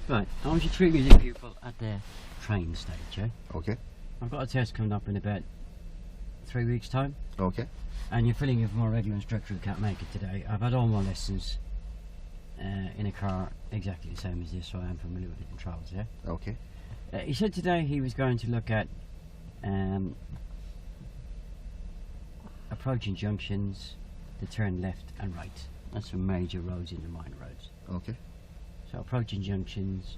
Right, I want you to treat me as a pupil at the train stage, yeah? Okay. I've got a test coming up in about 3 weeks' time. Okay. And you're filling in for my regular instructor who can't make it today. I've had all my lessons in a car exactly the same as this, so I am familiar with the controls, yeah? Okay. He said today he was going to look at approaching junctions to turn left and right. That's from major roads into minor roads. Okay. So approaching junctions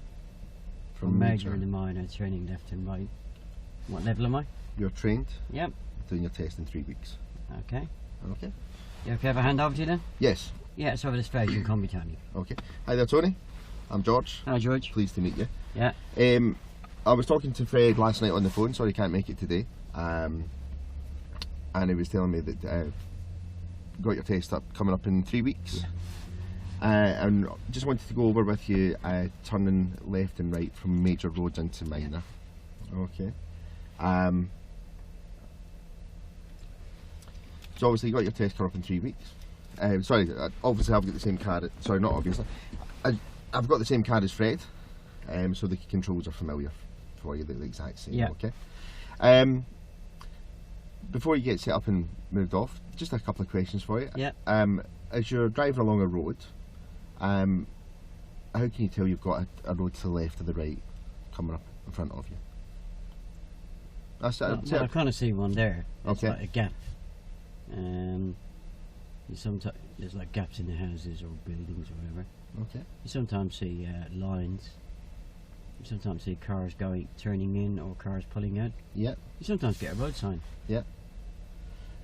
From major into minor, turning left and right. What level am I? You're trained. Yep. Doing your test in 3 weeks. Okay. Okay. You okay if I hand over to you then? Yes. Yeah, it's over this page. You can call me Tony. Okay. Hi there, Tony. I'm George. Hi, George. Pleased to meet you. Yeah. I was talking to Fred last night on the phone. Sorry, he can't make it today. And he was telling me that got your test up coming up in 3 weeks. Yeah. And just wanted to go over with you turning left and right from major roads into minor. Okay. So obviously you got your test coming up in 3 weeks. Sorry, obviously I've got the same card. Sorry, not obviously. I've got the same card as Fred, so the controls are familiar for you. They're the exact same. Yeah. Okay. Before you get set up and moved off, just a couple of questions for you. Yeah. As you're driving along a road, how can you tell you've got a road to the left or the right coming up in front of you? Well, I kind of see one there. It's okay. like a gap. Sometimes there's like gaps in the houses or buildings or whatever. Okay. You sometimes see lines. You sometimes see cars turning in or cars pulling out. Yeah. You sometimes get a road sign. Yeah.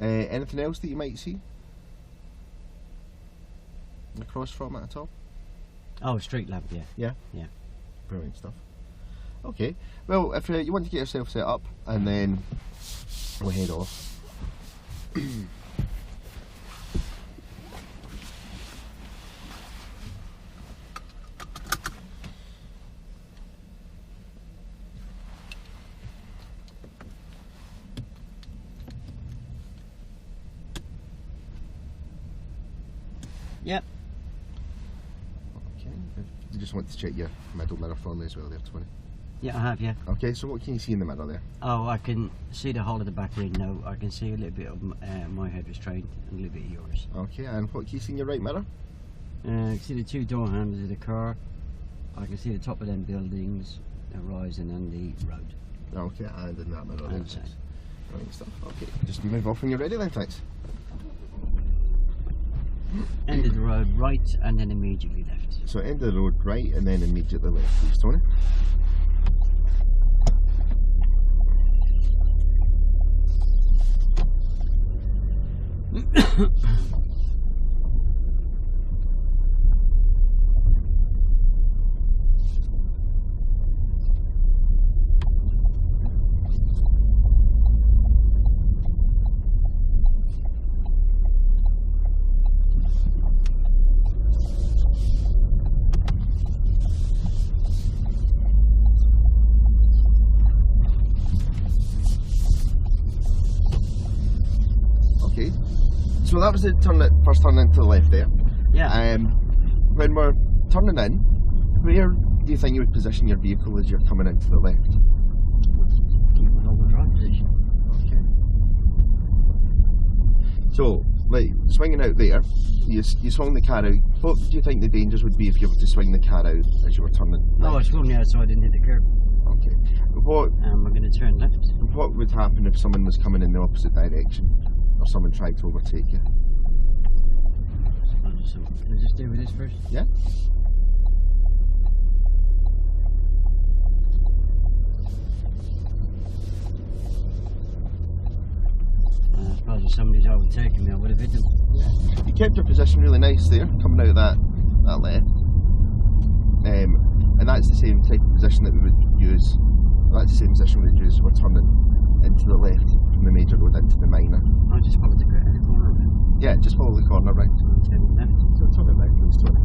Anything else that you might see across from it at all? Oh, a street lamp, yeah. Yeah. Yeah. Brilliant stuff. Okay. Well, if you want to get yourself set up, and then we'll head off. Yep. Okay. You just want to check your middle mirror for me as well there, Tony. Yeah, I have, yeah. Okay, so what can you see in the mirror there? Oh, I can see the whole of the back window. I can see a little bit of my head restraint and a little bit of yours. Okay, and what can you see in your right mirror? I can see the two door handles of the car. I can see the top of them buildings, the horizon and the road. Okay, and in that mirror there. Outside. Brilliant stuff. Okay, just move off when you're ready then, thanks. End of the road right and then immediately left. So end of the road right and then immediately left, please, Tony. Okay, so that was the first turn into the left there. Yeah. When we're turning in, where do you think you would position your vehicle as you're coming into the left? Keep it on the drive position. Okay. So, like, swinging out there, you swung the car out. What do you think the dangers would be if you were to swing the car out as you were turning? Oh, I swung out so I didn't hit the curb. Okay. What We're going to turn left. What would happen if someone was coming in the opposite direction, or someone tried to overtake you? Can I just deal with this first? Yeah. I suppose if somebody's overtaking me, I would have hit them. Yeah. You kept your position really nice there, coming out of that left. And that's the same type of position that we would use. That's the same position we would use as we're turning into the left from the major road into the minor. I'll just follow the corner. Yeah, just follow the corner right. Turn left. So turn it left, please, Tony.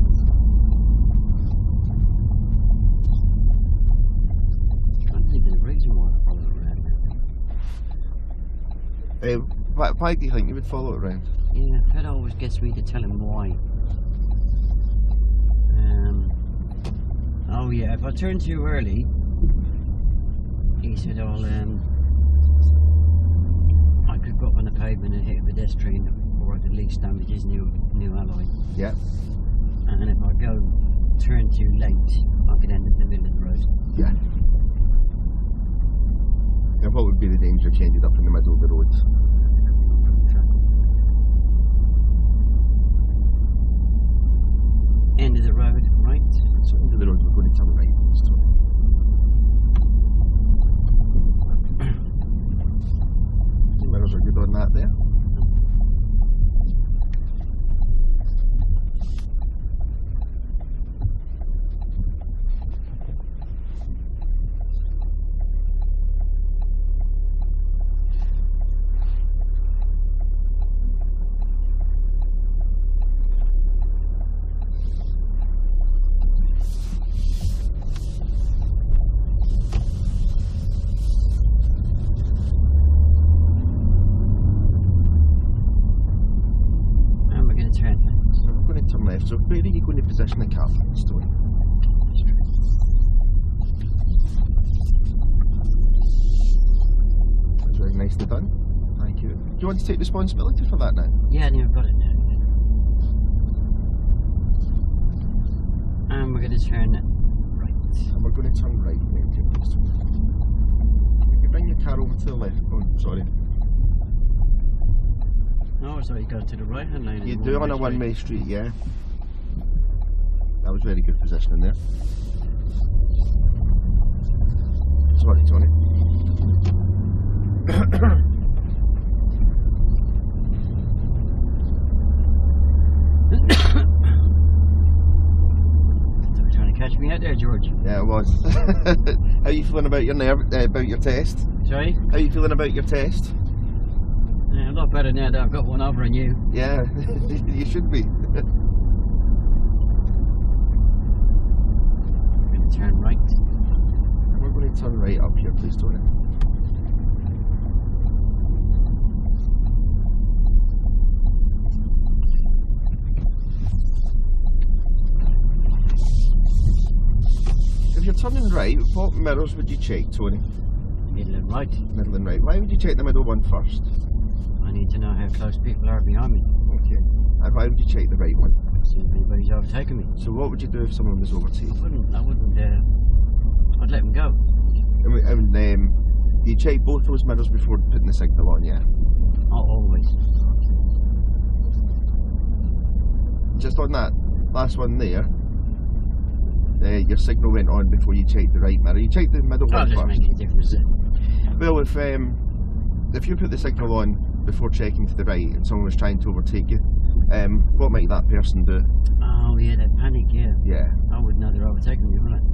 I don't think there's a reason why I follow it around. Why do you think you would follow it around? Yeah, that always gets me to tell him why. I yeah, if I turn too early, he said I could go up on the pavement and hit a pedestrian, or at least damage his new alloy. Yeah. And if I turn too late, I could end up in the middle of the road. Yeah. Now what would be the danger if you ended up in the middle of the road? End of the road, right? So end of the road, we're going to turn right. The mirrors are good on that there. So where are you going to position the car, Stone? That's very nicely done. Thank you. Do you want to take responsibility for that now? Yeah, I've got it now. And we're going to turn right. And we're going to turn right now. You bring your car over to the left. Oh, sorry. No, I thought you got to the right hand lane. You do on a one-way street, yeah. That was very good positioning there. Sorry, Tony. Trying to catch me out there, George. Yeah, it was. How are you feeling about your about your test? Sorry? How are you feeling about your test? Yeah, a lot better now that I've got one over on you. Yeah, you should be. Turn right. And we're going to turn right up here, please, Tony. If you're turning right, what mirrors would you check, Tony? Middle and right. Middle and right. Why would you check the middle one first? I need to know how close people are behind me. Okay. And why would you check the right one? See if anybody's overtaken me. So what would you do if someone was overtaken? I wouldn't, I'd let them go. And you check both those mirrors before putting the signal on, yeah? Oh, always. Just on that last one there, your signal went on before you checked the right mirror. You checked the middle one just first. make a difference. Well, if you put the signal on before checking to the right and someone was trying to overtake you, what might that person do? Oh yeah, they panic, yeah. Yeah. I would know they're overtaking me, wouldn't I?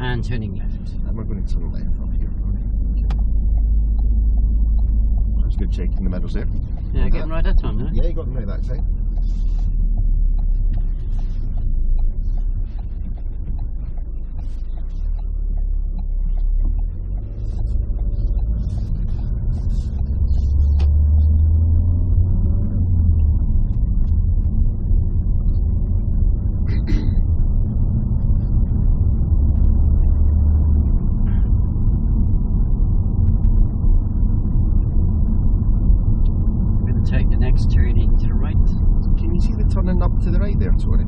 And turning left. And we're going to turn left up here. That's good checking the middles there. Yeah, I get them right that time, no? Yeah, you got them right that time. Turning up to the right there, Tony.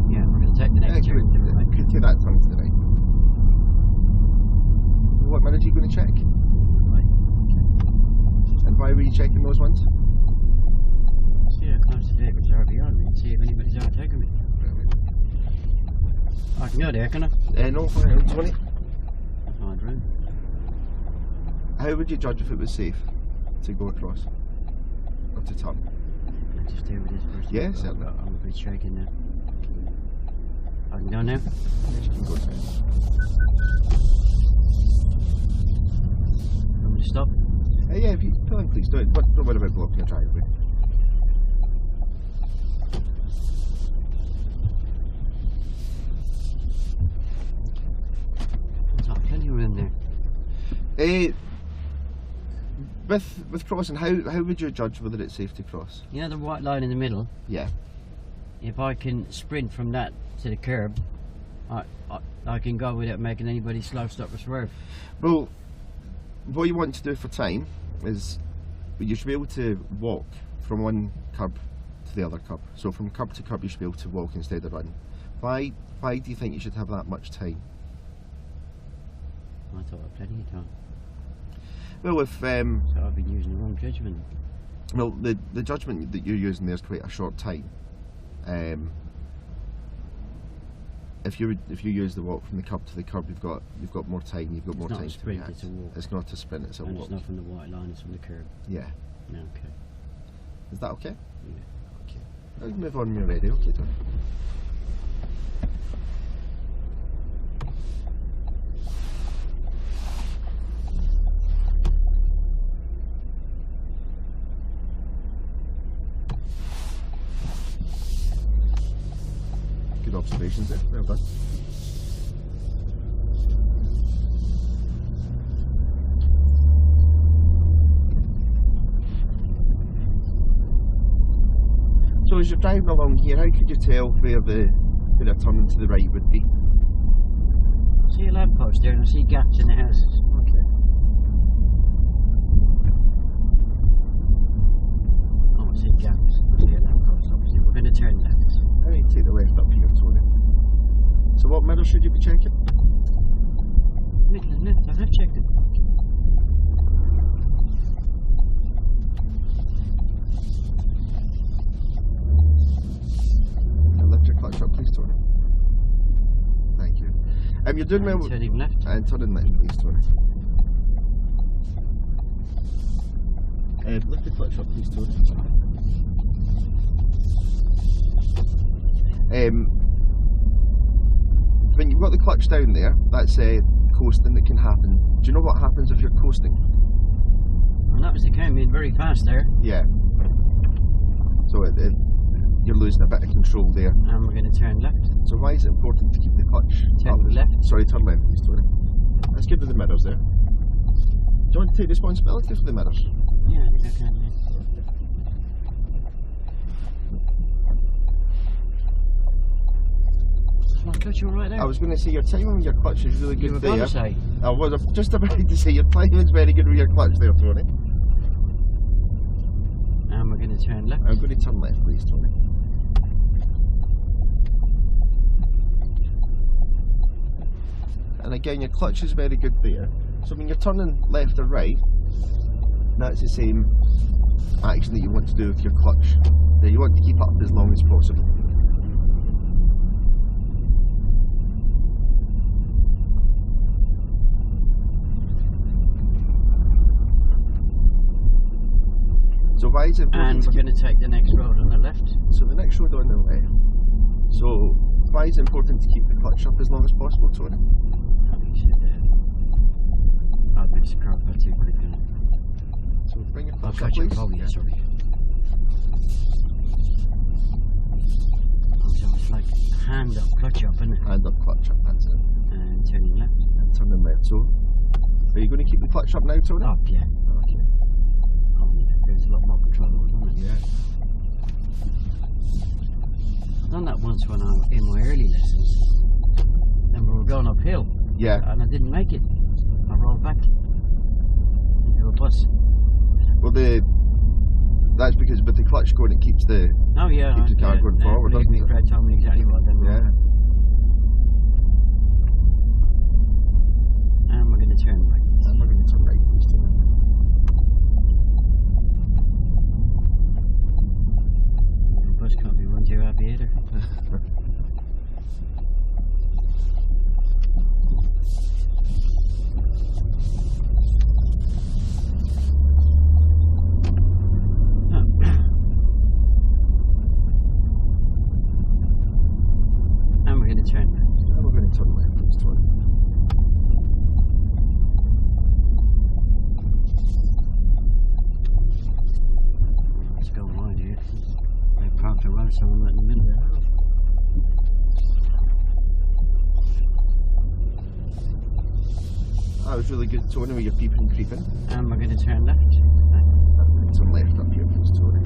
Yeah, we're going to take the next turn to the right. Could take that turn to the right. What mirrors are you going to check? Right. And why were you checking those ones? See how close the vehicles are behind me and see if anybody's overtaken me. I can go there, can I? No, Tony. Hard room. How would you judge if it was safe to go across? Or to turn? Just deal with this first. Yeah, certainly. I'm a bit shaking now. I can go now? Yes, you can go now. Want me to stop? Yeah, if you pull in, please don't worry about blocking your driveway. There's plenty of room there. With crossing, how would you judge whether it's safe to cross? You know the white line in the middle? Yeah. if I can sprint from that to the curb, I can go without making anybody slow, stop or swerve. Well, what you want to do for time is you should be able to walk from one curb to the other curb. So from curb to curb you should be able to walk instead of run. Why do you think you should have that much time? I thought I had plenty of time. Well, if So I've been using the wrong judgment. well, the judgment that you're using there is quite a short time. If you use the walk from the curb to the curb, you've got more time. You've got more time It's not a sprint, to react. it's a walk. It's not a sprint. It's a And walk. it's not from the white line, it's from the curb. Yeah. No, okay. Is that okay? Yeah. Okay. I'll move on when you're ready. Okay, Tom. Good observations there. Well done. So as you're driving along here, how could you tell where a turn to the right would be? I see a lamppost there and I see gaps in the houses. Okay. Oh, I see gaps. I see a lamppost, obviously. We're going to turn left. I need to take the left up here, Tony. So what mirror should you be checking? Middle and left, I have checked it. And lift your clutch up, please, Tony. Thank you. You're doing well. Turning left. And turning left, please, Tony. Lift the clutch up, please, Tony. When you've got the clutch down there, that's coasting that can happen. Do you know what happens if you're coasting? And that was the came in very fast there. Yeah. So you're losing a bit of control there. And we're going to turn left. So why is it important to keep the clutch Turn up? left. Sorry, turn left, please, Tony. Let's give you the mirrors there. Do you want to take responsibility for the mirrors? Yeah, I think I can. Yeah. My clutch all right there. I was going to say your timing with your clutch is really You good were there. going to say. I was just about to say your timing's very good with your clutch there, Tony. And we're going to turn left. I'm going to turn left, please, Tony. And again, your clutch is very good there. So when you're turning left or right, that's the same action that you want to do with your clutch. Now you want to keep up as long as possible. So why is it important? And we're going to take the next road on the left. So the next road on the left. So why is it important to keep the clutch up as long as possible, Tony? I'll miss the car too quick. So bring your I'll clutch up, catch up. please. Oh, yeah, sorry. So it's like hand up, clutch up, isn't it? Hand up, clutch up, that's it. And turning left. And turning left. So are you going to keep the clutch up now, Tony? Up, yeah. Okay. Oh, yeah. There's a lot more control over it, isn't it? Yeah. I've done that once when I was in my early lessons. And we were going uphill. Yeah. And I didn't make it. I rolled back into a bus. Well, that's because with the clutch going, it keeps the Oh yeah, keeps the car going forward, believe doesn't me, it? Fred told me exactly what I done wrong. Yeah. And we're going to turn right. And we're going to turn right, please, Tony. The bus can't be run too happy either. And we're going to turn left. And we're going to turn left, please, Tony. Let's go wide here. They've parked a road, so I'm right in the middle there. That was really good, Tony, with your peeping and creeping. And we're going to turn left. Turn left up here, please, Tony.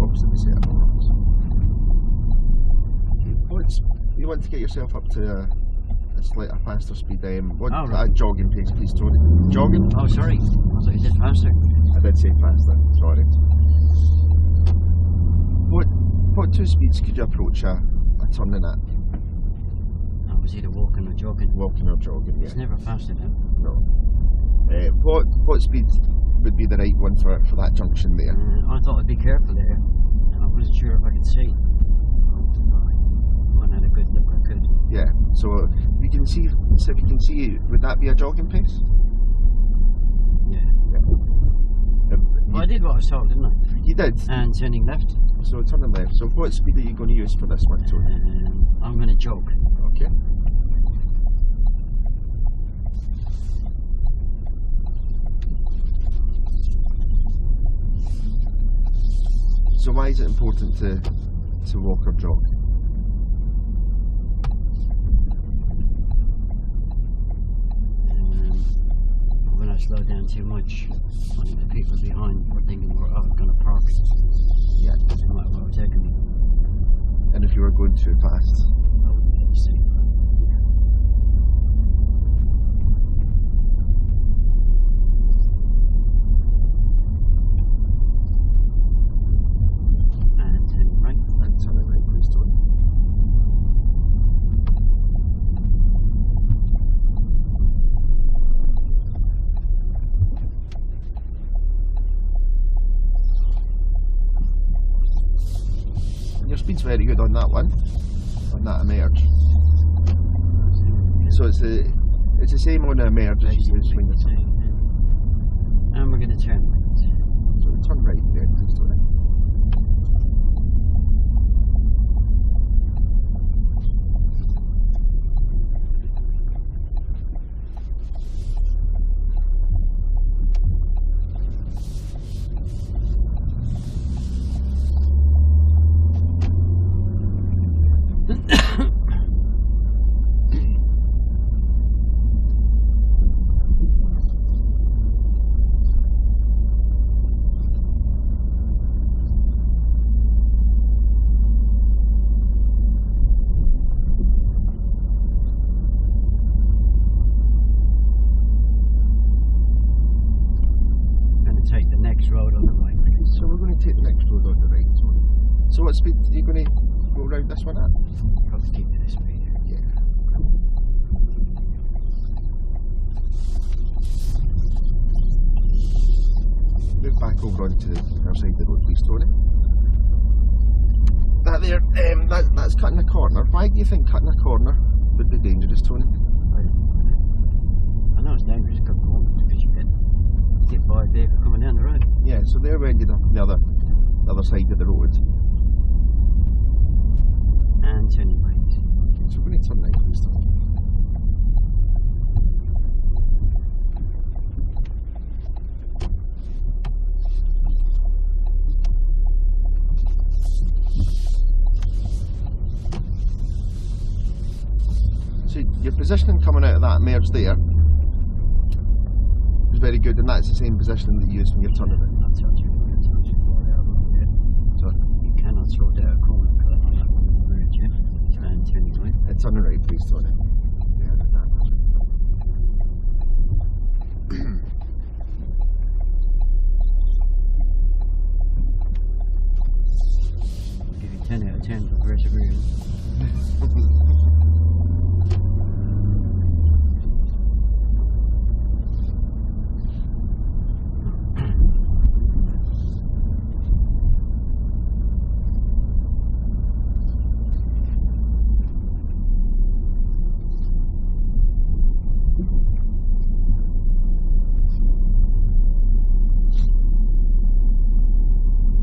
opposite the centre road. You want to get yourself up to a slightly faster speed. A jogging pace, please, Tony. Jogging? Oh, sorry. I thought you said faster. I did say faster, sorry. What two speeds could you approach a turning at? I was either walking or jogging. Walking or jogging, yeah. It's never faster then. No. What speed would be the right one for that junction there? I thought I'd be careful there. I wasn't sure if I could see. When I had a good look, I could. Yeah. So you can see. So if you can see, would that be a jogging pace? Yeah. Well, I did what I was told, didn't I? You did. And turning left. So turning left. So what speed are you going to use for this one, Tony? I'm going to jog. Okay. So why is it important to walk or jog? When I slow down too much, I think the people behind were thinking, well, I'm going to park. Yeah. They might have overtaken me. And if you were going too fast? I wouldn't be able to see. And turn right. And turn it right, please, Tony. Your speed's very good on that one, on that emerge. So it's the same on the emerge as you use when you're turning. And we're going to turn right. So turn right there, please, Tony. Take the next road on the right. So we're going to take the next road on the right. So what speed are you going to go around this one at? Probably keep it this speed. Yeah. Move back over onto the other side of the road, please, Tony. That there, that's cutting a corner. Why do you think cutting a corner would be dangerous, Tony? I know it's dangerous to cut corners because you get hit by a vehicle coming down the road. Yeah, so there we ended up on the other side of the road. And turning right. Okay, so we're going to turn right, please, Tony. So your positioning coming out of that merge there is very good, and that's the same position that you use when you're turning it. That's actually good. It's actually right out of the road. So You cannot slow down a corner because I think I'm very jet. And turning right. it's turning right, please, Tony. Yeah, that. I'll give you 10 out of 10 for persevering.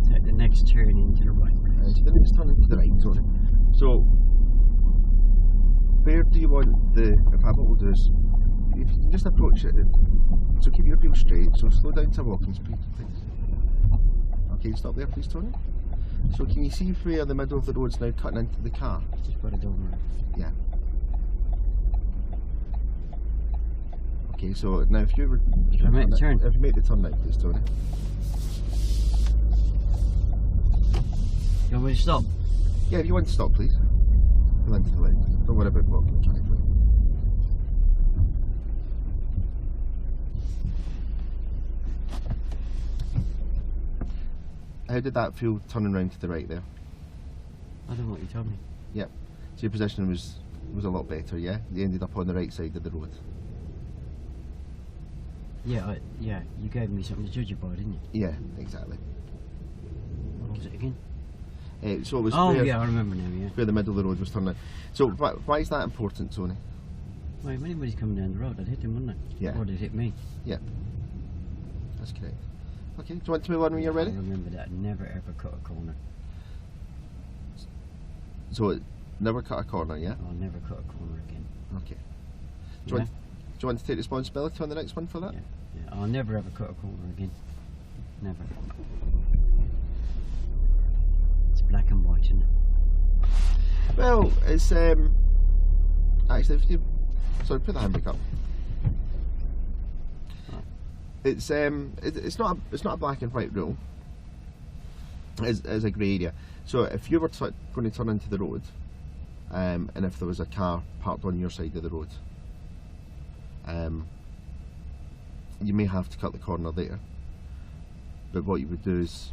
Take the next turn into the right. So the next turn into the right, Tony. So where do you want what we'll do is, if you can just approach it, so keep your wheel straight, so slow down to walking speed, please. Okay, stop there, please, Tony. So can you see where the middle of the road's now cutting into the car? Just put it over. Yeah. Okay, so now if you Should I make the turn? If you make the turn now, please, Tony. You want me to stop? Yeah, if you want to stop, please. Pull into the left. Don't worry about blocking the driveway. How did that feel turning round to the right there? I don't know what you told me. Yep. So your position was a lot better, yeah? You ended up on the right side of the road. Yeah, yeah. You gave me something to judge it by, didn't you? Yeah, exactly. What was it again? So it was Oh where, yeah, I remember now. Yeah. where the middle of the road was turning. So why is that important, Tony? Well, if anybody's coming down the road, I'd hit him, wouldn't I? Yeah. Or they'd hit me. Yeah. That's correct. Okay, do you want to move on when you're ready? I remember that. Never ever cut a corner. So never cut a corner, yeah? I'll never cut a corner again. Okay. Do you want to take responsibility on the next one for that? Yeah. Yeah. I'll never ever cut a corner again. Never. It's black and white, isn't it? Well, it's actually if you put the handbrake up. It's not a black and white rule. It's a grey area. So if you were going to turn into the road, and if there was a car parked on your side of the road, you may have to cut the corner there. But what you would do is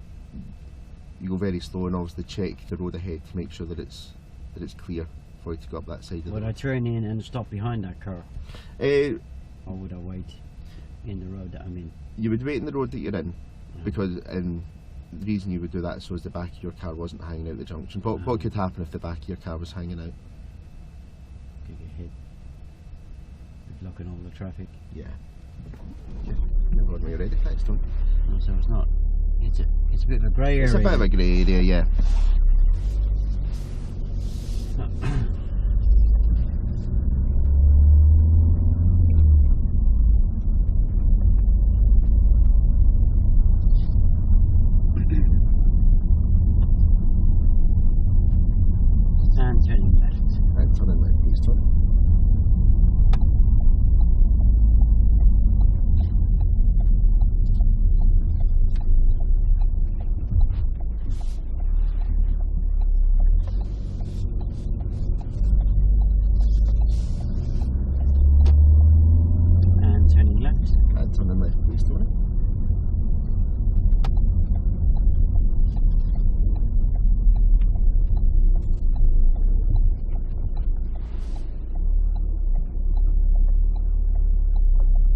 you go very slow and obviously check the road ahead to make sure that it's clear for you to go up that side of the road. Would I turn in and stop behind that car? Or would I wait in the road that I'm in? You would wait in the road that you're in, Yeah. because the reason you would do that is so as the back of your car wasn't hanging out the junction. What could happen if the back of your car was hanging out? Could get hit. Blocking all the traffic. Yeah. Okay. Move on when you're ready. Thanks, Tom. So it's not. It's a bit of a grey area. It's a bit of a grey area, yeah. And turning left. And turning left, please, Tom. And turning left. And turning left, please, Tony.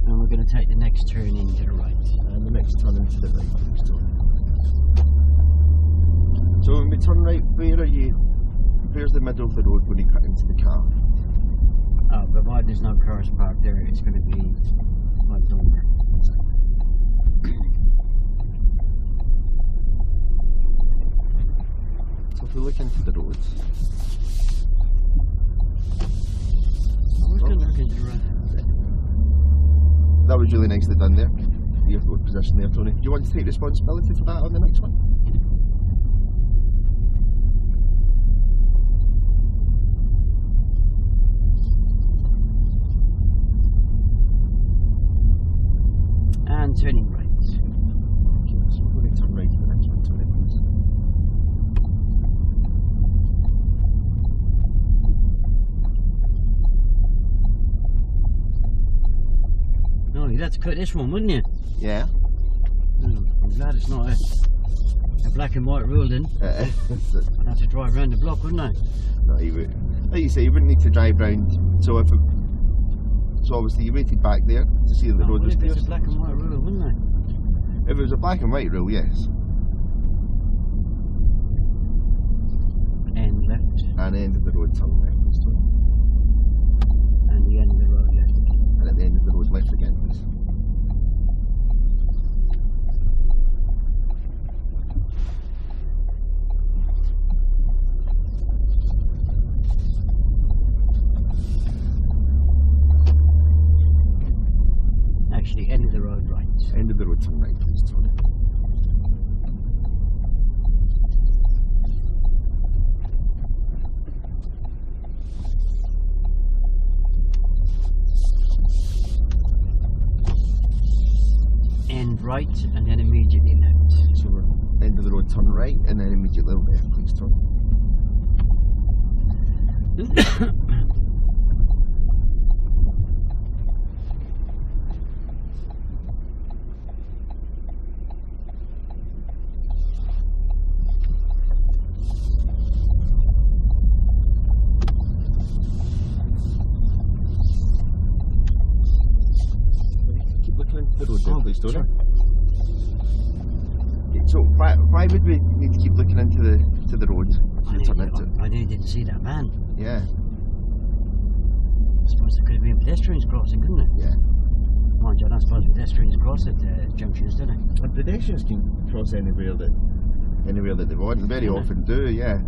And we're going to take the next turn into the right. And the next turn into the right, please, Tony. So when we turn right, where's the middle of the road when you cut into the car? Oh, but while there's no cars parked there, it's going to be much longer. So if we look into the roads. We're still looking to the right. That was really nicely done there. Your road position there, Tony. Do you want to take responsibility for that on the next one? And turning right. Okay, so we're going to turn right to the next one, Tony, please. No, you'd have to cut this one, wouldn't you? Yeah. I'm glad it's not a black and white rule then. I'd have to drive around the block, wouldn't I? No, you would. Like you say, you wouldn't need to drive round. So so obviously you waited back there to see that the road was If clear. it's a black and white rule, wouldn't I? If it was a black and white rule, yes. End left. And end of the road, turn left, please, Tony. And the end of the road left again. And at the end of the road, left again, please. Actually, end of the road right. End of the road, turn right, please, Tony. End right and then immediately left. So we're end of the road, turn right and then immediately left, please, Tony. Keep looking into the road there, please, Tony. Sure. So why would we need to keep looking into the road? I nearly didn't see that van. Yeah, I suppose there could have been pedestrians crossing, couldn't it? yeah. Mind you, I don't suppose pedestrians cross at junctions, do they? And pedestrians can cross anywhere that they want, and very often do. Yeah.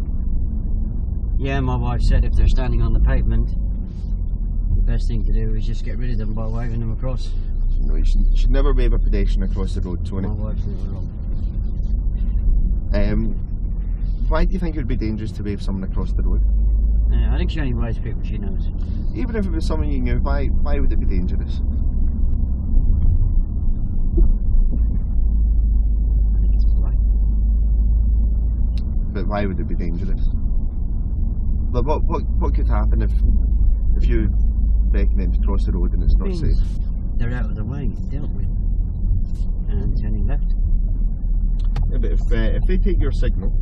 Yeah, my wife said if they're standing on the pavement, the best thing to do is just get rid of them by waving them across. No, you should never wave a pedestrian across the road, Tony. My wife's never wrong. Why do you think it would be dangerous to wave someone across the road? I think she only waves people she knows. Even if it was someone you knew, why would it be dangerous? I think it's polite. But why would it be dangerous? But what could happen if you beckon them to cross the road and it's not safe? They're out of the way, dealt with, and turning left. Yeah, but if they take your signal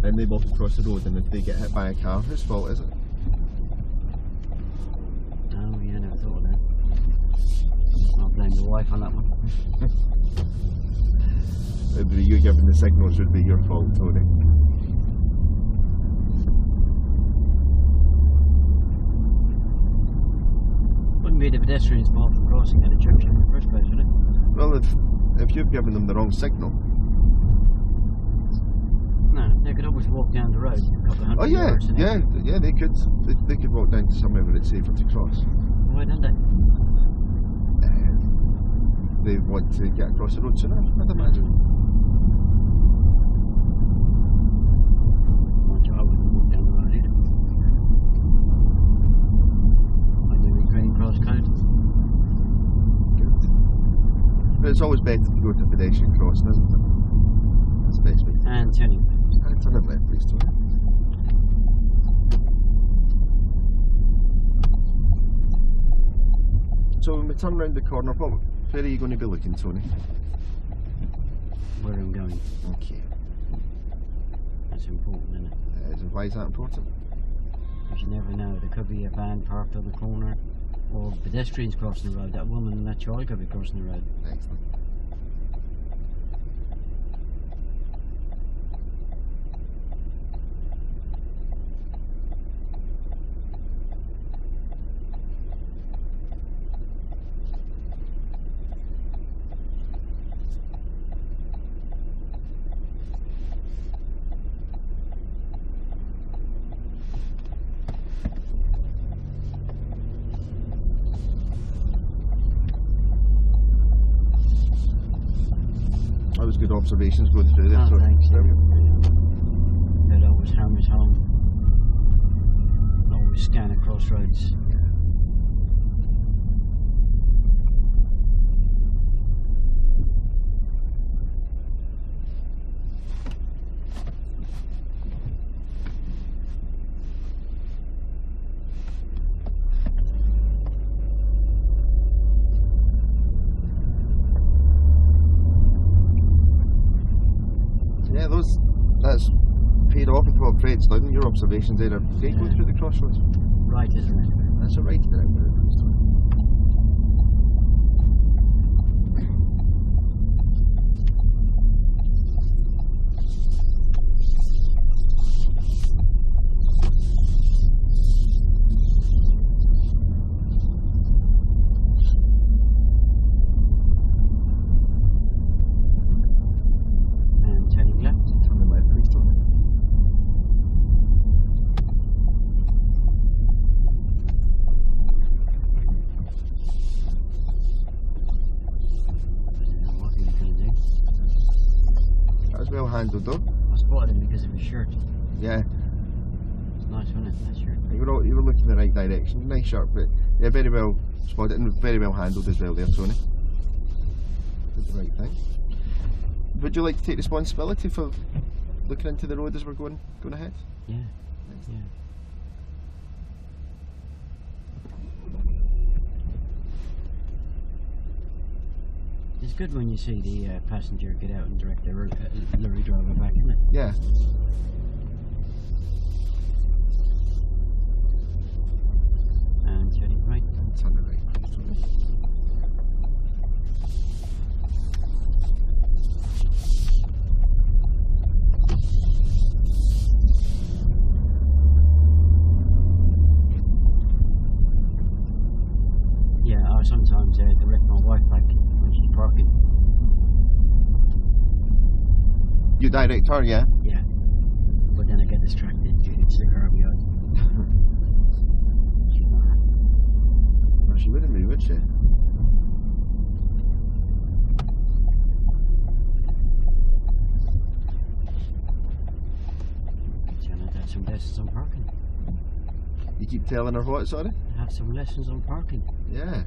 and they walk across the road and if they get hit by a car, whose fault is it? Oh yeah, never thought of that. I'll blame the wife on that one. You giving the signals would be your fault, Tony. Wouldn't be the pedestrian's fault for crossing at a junction in the first place, would it? Well, if you've given them the wrong signal. No, they could always walk down the road a couple of hundred yards. Yeah, they could walk down to somewhere where it's safer to cross. Why don't they? They want to get across the road sooner, I'd imagine. I wouldn't walk down the road either. I do the green cross code. Good. But it's always better to go to pedestrian crossing, isn't it? That's the best way. And turning left. And turn it left, please, Tony. So when we turn round the corner, where are you going to be looking, Tony? Where I'm going. Okay. That's important, isn't it? Why is that important? Because you never know. There could be a van parked on the corner, or pedestrians crossing the road. That woman and that child could be crossing the road. Excellent. That was good observations going through there. Oh, so thanks. there we go. That always hammers home. Always scan across roads. Yeah, that's paid off with what Fred's done. Your observations there are great going through the crossroads. Right, isn't it? That's a right to the right. And turning left. Turn the left, please, Tony. What are you going to do? That was well handled though. I spotted him because of his shirt. Yeah, It's nice, wasn't it? That shirt. you were looking in the right direction. Nice shirt, but yeah, very well spotted and very well handled as well there, Tony. Did the right thing. Would you like to take responsibility for looking into the road as we're going ahead? Yeah. Nice. Yeah. It's good when you see the passenger get out and direct the lorry driver back, isn't it? Yeah. And turning right. Turn it right. Yeah, I sometimes direct my wife back when she's parking. You direct her, yeah? Yeah. But then I get distracted due to the car behind. She's not happy. Well, she wouldn't be, would she? Trying to have some lessons on parking. You keep telling her what, sorry? Have some lessons on parking. Yeah.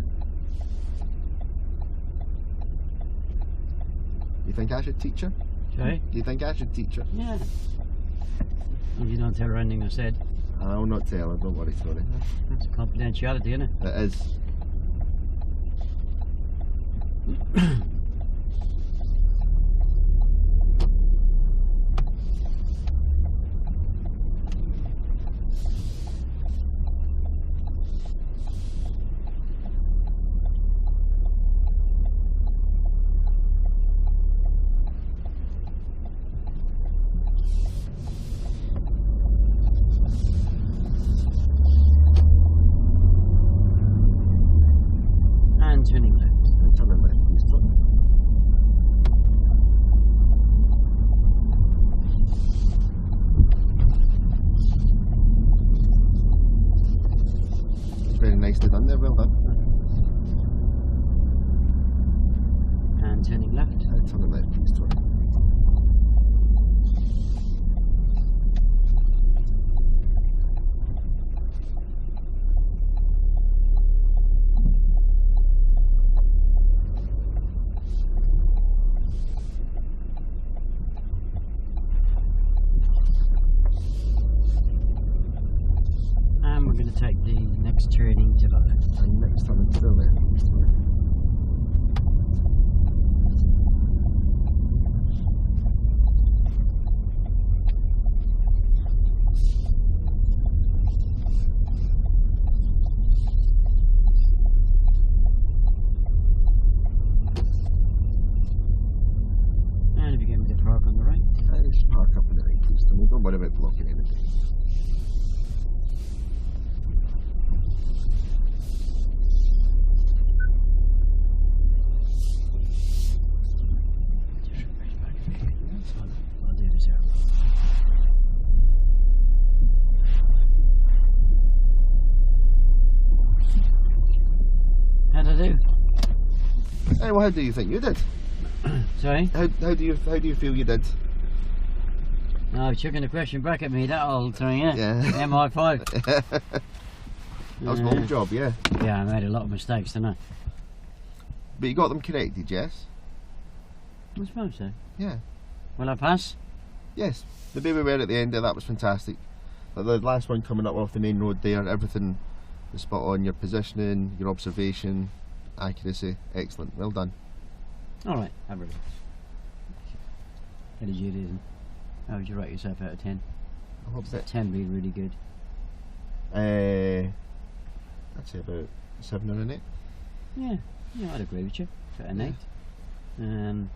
You think I should teach her? Sorry? Do you think I should teach her? Yeah. If you don't tell her anything I said. I'll not tell her, don't worry, sorry. That's confidentiality, isn't it? It is. And turning left. And turning left, please, turn. Very nicely done there, well done. And turning left. And turning left, please, turn. And we're going to take the next turning to the left. And next turn to the left, please, turn. And if you get me to park on the right. And just park up on the right, please, turn. Don't worry about blocking anything. Just reverse back a bit. So I'll do this out. How'd I do? Hey, well, how do you think you did? Sorry? How do you feel you did? No, chucking the question back at me, that old thing, yeah? Yeah. MI5. That was my own job, yeah. Yeah, I made a lot of mistakes, didn't I? But you got them corrected, yes? I suppose so. Yeah. Will I pass? Yes. The way we were at the end of that was fantastic. But the last one coming up off the main road there, everything was spot on. Your positioning, your observation, accuracy, excellent. Well done. Alright, have a look. How did you do then? How would you rate yourself out of 10? I hope that 10 being really good. I'd say about 7 or an 8. Yeah, I'd agree with you. About an Yeah. 8.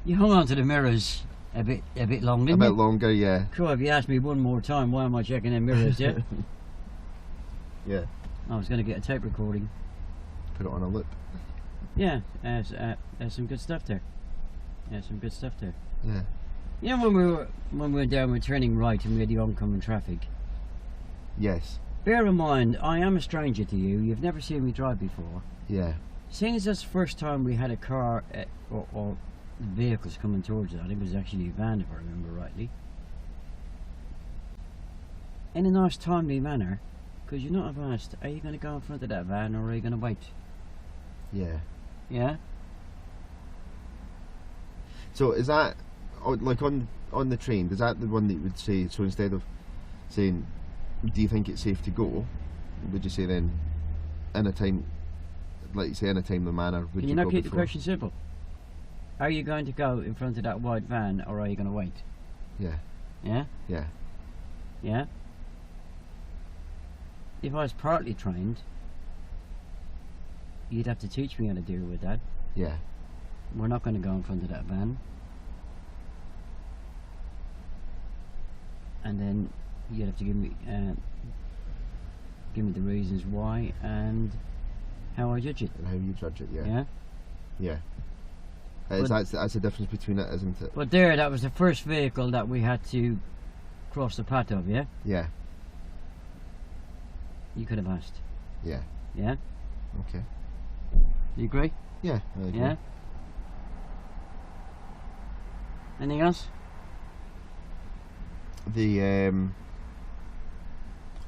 You hung on to the mirrors a bit long, A didn't bit you? longer, yeah. Cool, if you asked me one more time, why am I checking them mirrors, yeah? Yeah. I was going to get a tape recording. Put it on a loop. Yeah, there's some good stuff there. Yeah, some good stuff there. Yeah. You know when we were down, we were turning right and we had the oncoming traffic. Yes. Bear in mind, I am a stranger to you. You've never seen me drive before. Yeah. Seeing as that's the first time we had a car or vehicles coming towards us, I think it was actually a van if I remember rightly. In a nice timely manner, because you're not have asked, are you going to go in front of that van or are you going to wait? Yeah. Yeah? So is that like on the train, is that the one that you would say? So instead of saying, "Do you think it's safe to go?" would you say then, in a time, like you say, in a timely manner? Would Can you you not go keep the before? question simple? Are you going to go in front of that white van, or are you going to wait? Yeah. Yeah. Yeah. Yeah. If I was partly trained, you'd have to teach me how to deal with that. Yeah. We're not going to go in front of that van. And then you'd have to give me the reasons why and how I judge it. And how you judge it? Yeah. Yeah. Yeah. But- That's the difference between it, isn't it? But there, that was the first vehicle that we had to cross the path of. Yeah. Yeah. You could have asked. Yeah. Yeah. Okay. You agree? Yeah. I agree. Yeah. Anything else? I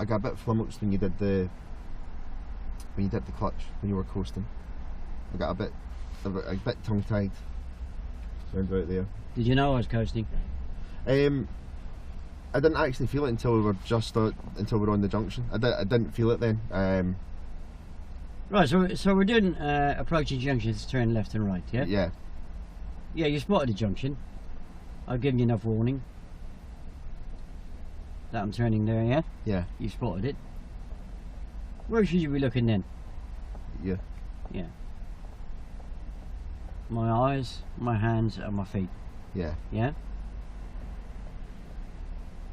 got a bit flummoxed when you did the clutch when you were coasting. I got a bit tongue tied. Sounds out there. Did you know I was coasting? I didn't actually feel it until we were on the junction. I didn't feel it then. Right. So we're doing approaching junctions, turn left and right. Yeah. Yeah. Yeah. You spotted the junction. I've given you enough warning that I'm turning there. Yeah. Yeah. You spotted it. Where should you be looking then? Yeah. Yeah. My eyes, my hands, and my feet. Yeah. Yeah.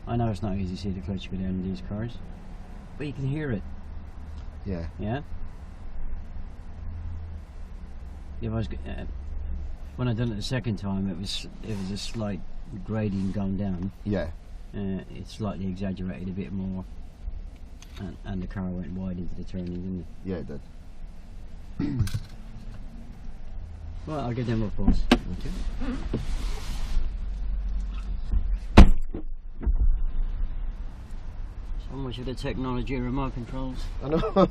I know it's not easy to see the clutch go down in these cars, but you can hear it. Yeah. Yeah. If I was, when I done it the second time, it was a slight grading going down. Yeah. It slightly exaggerated a bit more, and the car went wide into the turning, didn't it? Yeah, it did. Well, I'll give them a pause. Okay. So much of the technology and remote controls. I know.